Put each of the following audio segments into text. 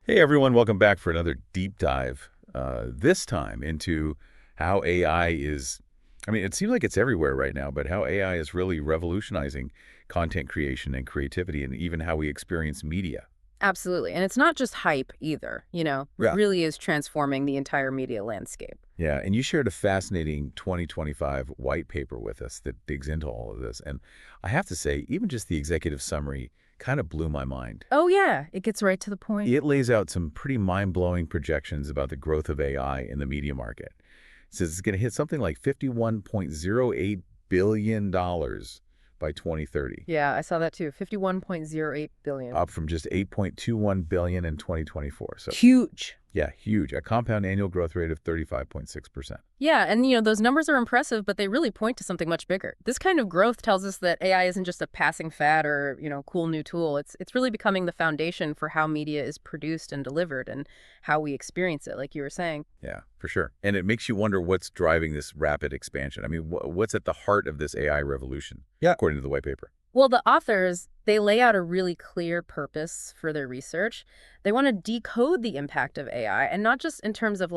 Hey everyone, welcome back for another deep dive. This time into how AI is, it seems like it's everywhere right now, but how AI is really revolutionizing content creation and creativity and even how we experience media. Absolutely. And it's not just hype either, it Yeah. really is transforming the entire media landscape. Yeah, and you shared a fascinating 2025 white paper with us that digs into all of this. And I have to say, even just the executive summary kind of blew my mind. Oh, yeah, it gets right to the point. It lays out some pretty mind-blowing projections about the growth of AI in the media market. It says it's going to hit something like $51.08 billion by 2030, Yeah, I saw that too. 51.08 billion. up from just 8.21 billion in 2024. So, Huge. yeah, huge. A compound annual growth rate of 35.6%. Yeah, and those numbers are impressive, but they really point to something much bigger. This kind of growth tells us that AI isn't just a passing fad or, cool new tool. It's really becoming the foundation for how media is produced and delivered and how we experience it, like you were saying. Yeah, for sure. And it makes you wonder what's driving this rapid expansion. What's at the heart of this AI revolution? Yeah, according to the white paper. Well, the authors, they lay out a really clear purpose for their research. They want to decode the impact of AI, and not just in terms of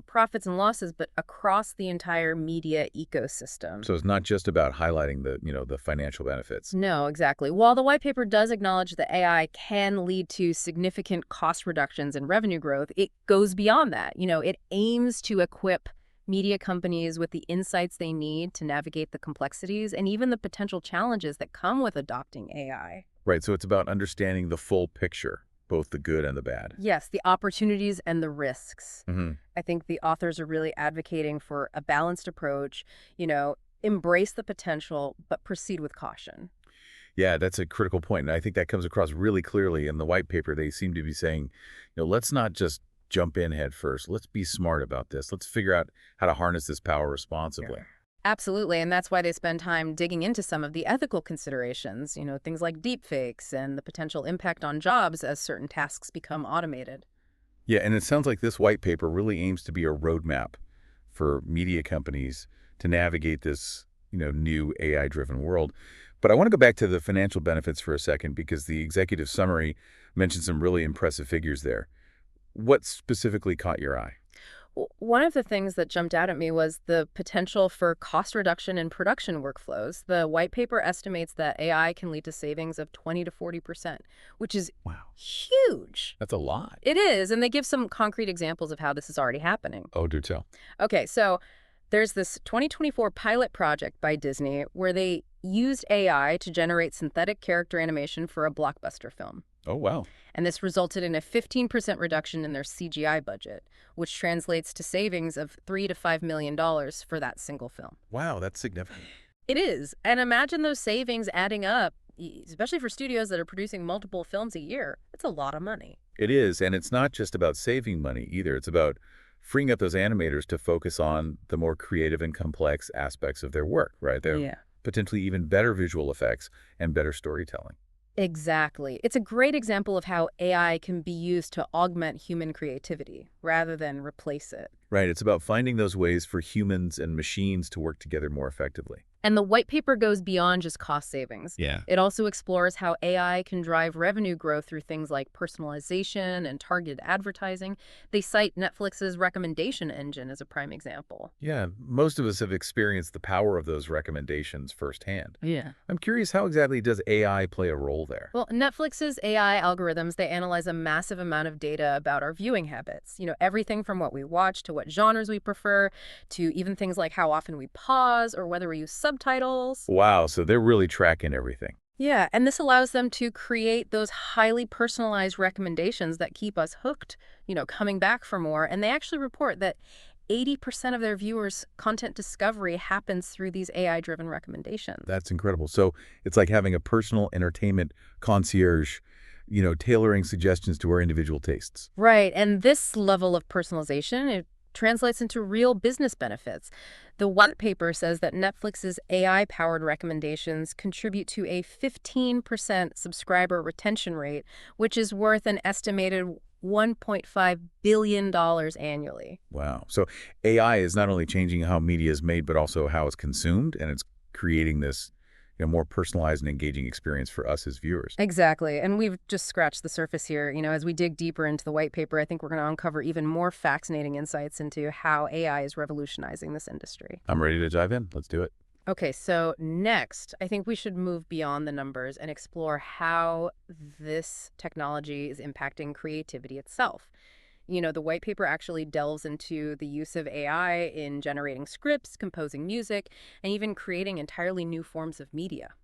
profits and losses, but across the entire media ecosystem. So it's not just about highlighting the financial benefits. No, exactly. While the white paper does acknowledge that AI can lead to significant cost reductions and revenue growth, it goes beyond that. It aims to equip media companies with the insights they need to navigate the complexities and even the potential challenges that come with adopting AI. Right, so it's about understanding the full picture, both the good and the bad. Yes, the opportunities and the risks. Hmm. I think the authors are really advocating for a balanced approach, embrace the potential, but proceed with caution. Yeah, that's a critical point, and I think that comes across really clearly in the white paper. They seem to be saying, let's not just jump in head first. Let's be smart about this. Let's figure out how to harness this power responsibly. Absolutely, and that's why they spend time digging into some of the ethical considerations, things like deepfakes and the potential impact on jobs as certain tasks become automated. Yeah, and it sounds like this white paper really aims to be a roadmap for media companies to navigate this, new AI-driven world. But I want to go back to the financial benefits for a second because the executive summary mentioned some really impressive figures there. What specifically caught your eye? One of the things that jumped out at me was the potential for cost reduction in production workflows. The white paper estimates that AI can lead to savings of 20 to 40%, which is Wow, huge. that's a lot. It is, and they give some concrete examples of how this is already happening. Oh, do tell. Okay, so there's this 2024 pilot project by Disney where they used AI to generate synthetic character animation for a blockbuster film. Oh, wow. And this resulted in a 15% reduction in their CGI budget, which translates to savings of $3 to $5 million for that single film. Wow, that's significant. It is. And imagine those savings adding up, especially for studios that are producing multiple films a year. It's a lot of money. It is, and it's not just about saving money either. It's about freeing up those animators to focus on the more creative and complex aspects of their work, right? They're Yeah. potentially even better visual effects and better storytelling. Exactly. It's a great example of how AI can be used to augment human creativity rather than replace it. Right, it's about finding those ways for humans and machines to work together more effectively. And the white paper goes beyond just cost savings. Yeah. It also explores how AI can drive revenue growth through things like personalization and targeted advertising. They cite Netflix's recommendation engine as a prime example. Yeah, most of us have experienced the power of those recommendations firsthand. Yeah. I'm curious, how exactly does AI play a role there? Well, Netflix's AI algorithms, they analyze a massive amount of data about our viewing habits. Everything from what we watch to what genres we prefer, to even things like how often we pause or whether we use subtitles. Wow, so they're really tracking everything. Yeah, and this allows them to create those highly personalized recommendations that keep us hooked, coming back for more. And they actually report that 80% of their viewers' content discovery happens through these AI-driven recommendations. That's incredible. So it's like having a personal entertainment concierge, tailoring suggestions to our individual tastes. Right, and this level of personalization, it translates into real business benefits. The white paper says that Netflix's AI-powered recommendations contribute to a 15% subscriber retention rate, which is worth an estimated $1.5 billion annually. Wow. So AI is not only changing how media is made, but also how it's consumed, and it's creating this, more personalized and engaging experience for us as viewers. Exactly. And we've just scratched the surface here. As we dig deeper into the white paper, I think we're going to uncover even more fascinating insights into how AI is revolutionizing this industry. I'm ready to dive in. Let's do it. Okay, so next, I think we should move beyond the numbers and explore how this technology is impacting creativity itself. The white paper actually delves into the use of AI in generating scripts, composing music, and even creating entirely new forms of media.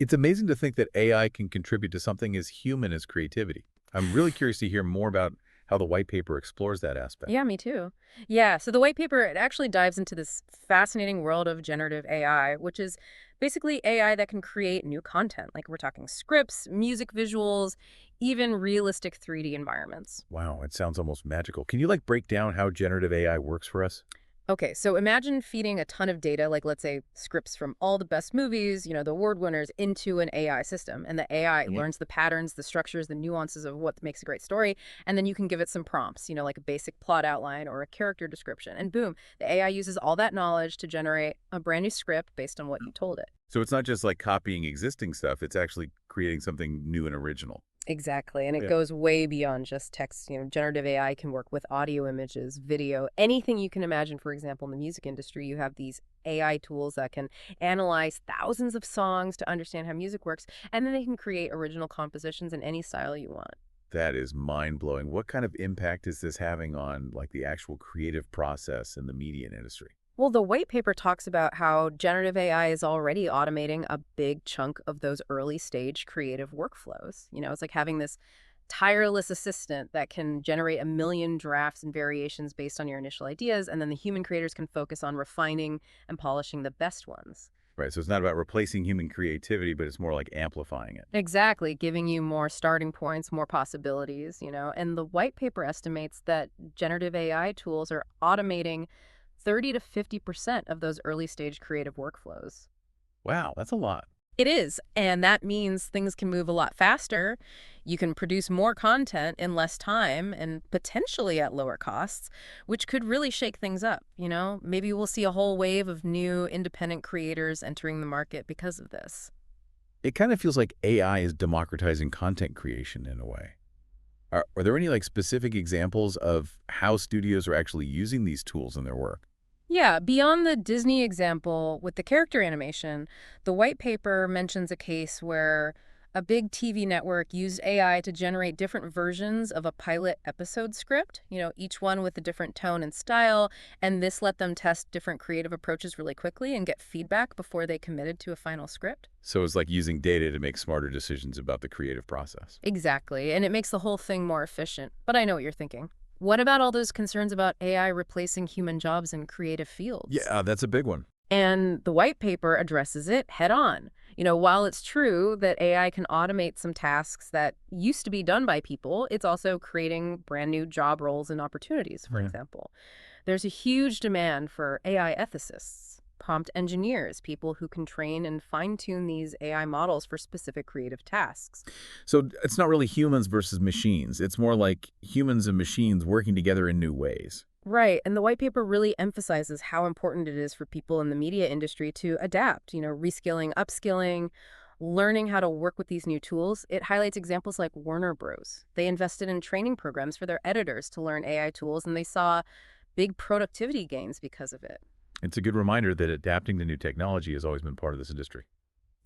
It's amazing to think that AI can contribute to something as human as creativity. I'm really curious to hear more about how the white paper explores that aspect. Yeah, me too. Yeah, so the white paper, it actually dives into this fascinating world of generative AI, which is basically AI that can create new content. Like we're talking scripts, music visuals, even realistic 3D environments. Wow, it sounds almost magical. Can you break down how generative AI works for us? Okay, so imagine feeding a ton of data, like let's say scripts from all the best movies, the award winners, into an AI system. And the AI Mhm. learns the patterns, the structures, the nuances of what makes a great story. And then you can give it some prompts, like a basic plot outline or a character description. And boom, the AI uses all that knowledge to generate a brand new script based on what you told it. So it's not just copying existing stuff, it's actually creating something new and original. Exactly. And it Yeah. goes way beyond just text. Generative AI can work with audio, images, video, anything you can imagine. For example, in the music industry, you have these AI tools that can analyze thousands of songs to understand how music works, and then they can create original compositions in any style you want. That is mind-blowing. What kind of impact is this having on the actual creative process in the media industry? Well, the white paper talks about how generative AI is already automating a big chunk of those early stage creative workflows. It's like having this tireless assistant that can generate a million drafts and variations based on your initial ideas, and then the human creators can focus on refining and polishing the best ones. Right, so it's not about replacing human creativity, but it's more like amplifying it. Exactly, giving you more starting points, more possibilities, And the white paper estimates that generative AI tools are automating 30 to 50% of those early stage creative workflows. Wow, that's a lot. It is, and that means things can move a lot faster. You can produce more content in less time and potentially at lower costs, which could really shake things up. Maybe we'll see a whole wave of new independent creators entering the market because of this. It kind of feels like AI is democratizing content creation in a way. Are there any specific examples of how studios are actually using these tools in their work? Yeah, beyond the Disney example with the character animation, the white paper mentions a case where a big TV network used AI to generate different versions of a pilot episode script, each one with a different tone and style, and this let them test different creative approaches really quickly and get feedback before they committed to a final script. So it's like using data to make smarter decisions about the creative process. Exactly, and it makes the whole thing more efficient. But I know what you're thinking. What about all those concerns about AI replacing human jobs in creative fields? Yeah, that's a big one. And the white paper addresses it head on. While it's true that AI can automate some tasks that used to be done by people, it's also creating brand new job roles and opportunities, for Yeah. example. There's a huge demand for AI ethicists, prompt engineers, people who can train and fine-tune these AI models for specific creative tasks. So it's not really humans versus machines. It's more like humans and machines working together in new ways. Right. And the white paper really emphasizes how important it is for people in the media industry to adapt, reskilling, upskilling, learning how to work with these new tools. It highlights examples like Warner Bros. They invested in training programs for their editors to learn AI tools, and they saw big productivity gains because of it. It's a good reminder that adapting to new technology has always been part of this industry.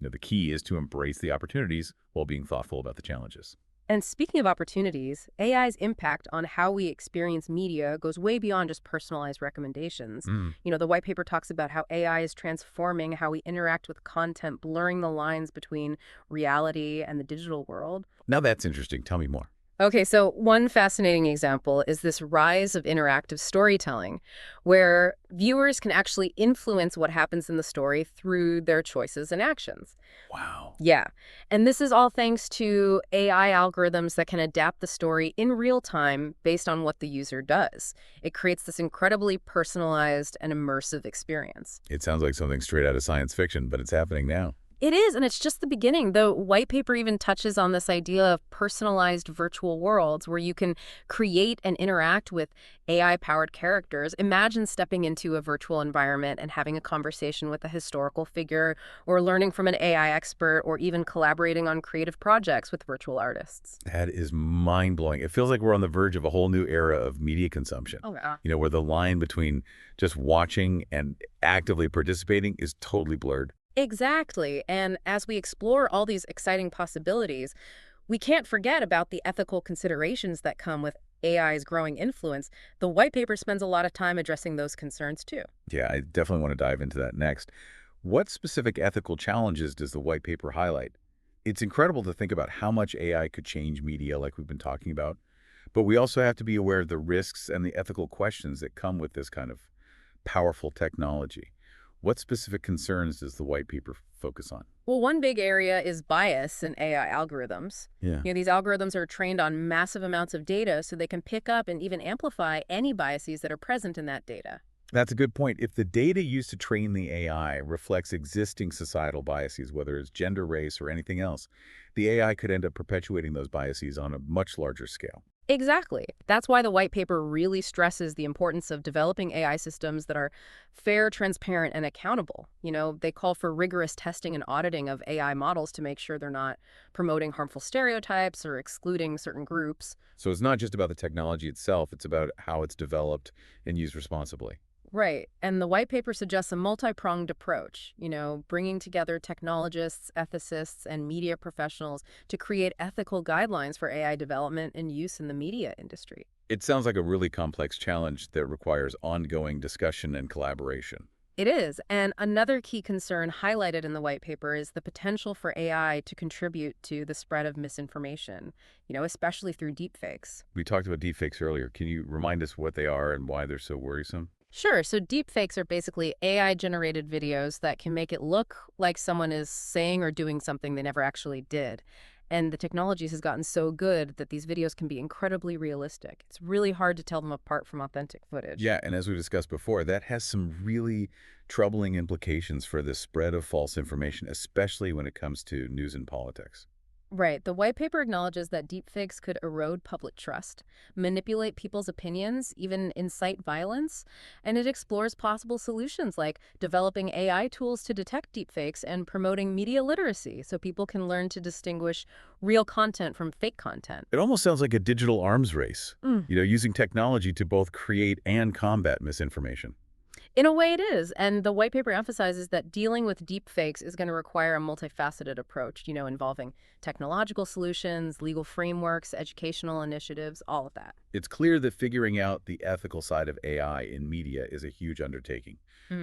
The key is to embrace the opportunities while being thoughtful about the challenges. And speaking of opportunities, AI's impact on how we experience media goes way beyond just personalized recommendations. Mm. The white paper talks about how AI is transforming how we interact with content, blurring the lines between reality and the digital world. Now that's interesting. Tell me more. Okay, so one fascinating example is this rise of interactive storytelling, where viewers can actually influence what happens in the story through their choices and actions. Wow. Yeah. And this is all thanks to AI algorithms that can adapt the story in real time based on what the user does. It creates this incredibly personalized and immersive experience. It sounds like something straight out of science fiction, but it's happening now. It is, and it's just the beginning. The white paper even touches on this idea of personalized virtual worlds where you can create and interact with AI-powered characters. Imagine stepping into a virtual environment and having a conversation with a historical figure, or learning from an AI expert, or even collaborating on creative projects with virtual artists. That is mind-blowing. It feels like we're on the verge of a whole new era of media consumption, Oh, yeah. where the line between just watching and actively participating is totally blurred. Exactly. And as we explore all these exciting possibilities, we can't forget about the ethical considerations that come with AI's growing influence. The white paper spends a lot of time addressing those concerns too. Yeah, I definitely want to dive into that next. What specific ethical challenges does the white paper highlight? It's incredible to think about how much AI could change media like we've been talking about, but we also have to be aware of the risks and the ethical questions that come with this kind of powerful technology. What specific concerns does the white paper focus on? Well, one big area is bias in AI algorithms. Yeah. These algorithms are trained on massive amounts of data so they can pick up and even amplify any biases that are present in that data. That's a good point. If the data used to train the AI reflects existing societal biases, whether it's gender, race, or anything else, the AI could end up perpetuating those biases on a much larger scale. Exactly. That's why the white paper really stresses the importance of developing AI systems that are fair, transparent, and accountable. They call for rigorous testing and auditing of AI models to make sure they're not promoting harmful stereotypes or excluding certain groups. So it's not just about the technology itself, it's about how it's developed and used responsibly. Right. And the white paper suggests a multi-pronged approach, bringing together technologists, ethicists, and media professionals to create ethical guidelines for AI development and use in the media industry. It sounds like a really complex challenge that requires ongoing discussion and collaboration. It is. And another key concern highlighted in the white paper is the potential for AI to contribute to the spread of misinformation, especially through deepfakes. We talked about deepfakes earlier. Can you remind us what they are and why they're so worrisome? Sure. So deepfakes are basically AI-generated videos that can make it look like someone is saying or doing something they never actually did. And the technologies has gotten so good that these videos can be incredibly realistic. It's really hard to tell them apart from authentic footage. Yeah, and as we discussed before, that has some really troubling implications for the spread of false information, especially when it comes to news and politics. Right. The white paper acknowledges that deepfakes could erode public trust, manipulate people's opinions, even incite violence, and it explores possible solutions like developing AI tools to detect deepfakes and promoting media literacy so people can learn to distinguish real content from fake content. It almost sounds like a digital arms race, using technology to both create and combat misinformation. In a way, it is. And the white paper emphasizes that dealing with deepfakes is going to require a multifaceted approach, involving technological solutions, legal frameworks, educational initiatives, all of that. It's clear that figuring out the ethical side of AI in media is a huge undertaking.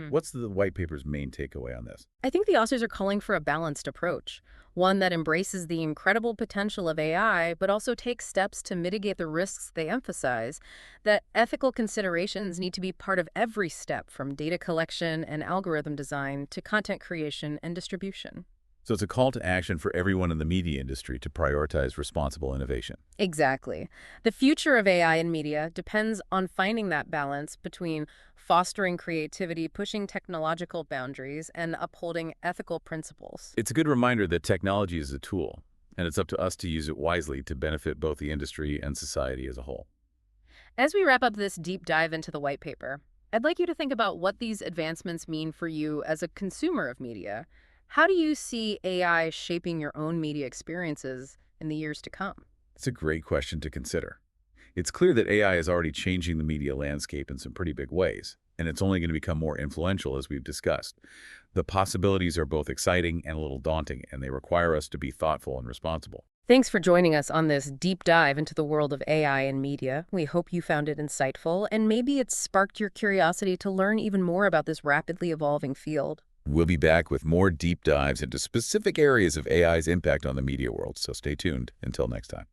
What's the white paper's main takeaway on this? I think the authors are calling for a balanced approach, one that embraces the incredible potential of AI, but also takes steps to mitigate the risks they emphasize, that ethical considerations need to be part of every step from data collection and algorithm design to content creation and distribution. So it's a call to action for everyone in the media industry to prioritize responsible innovation. Exactly. The future of AI in media depends on finding that balance between fostering creativity, pushing technological boundaries, and upholding ethical principles. It's a good reminder that technology is a tool, and it's up to us to use it wisely to benefit both the industry and society as a whole. As we wrap up this deep dive into the white paper, I'd like you to think about what these advancements mean for you as a consumer of media. How do you see AI shaping your own media experiences in the years to come? It's a great question to consider. It's clear that AI is already changing the media landscape in some pretty big ways, and it's only going to become more influential as we've discussed. The possibilities are both exciting and a little daunting, and they require us to be thoughtful and responsible. Thanks for joining us on this deep dive into the world of AI and media. We hope you found it insightful, and maybe it sparked your curiosity to learn even more about this rapidly evolving field. We'll be back with more deep dives into specific areas of AI's impact on the media world, so stay tuned. Until next time.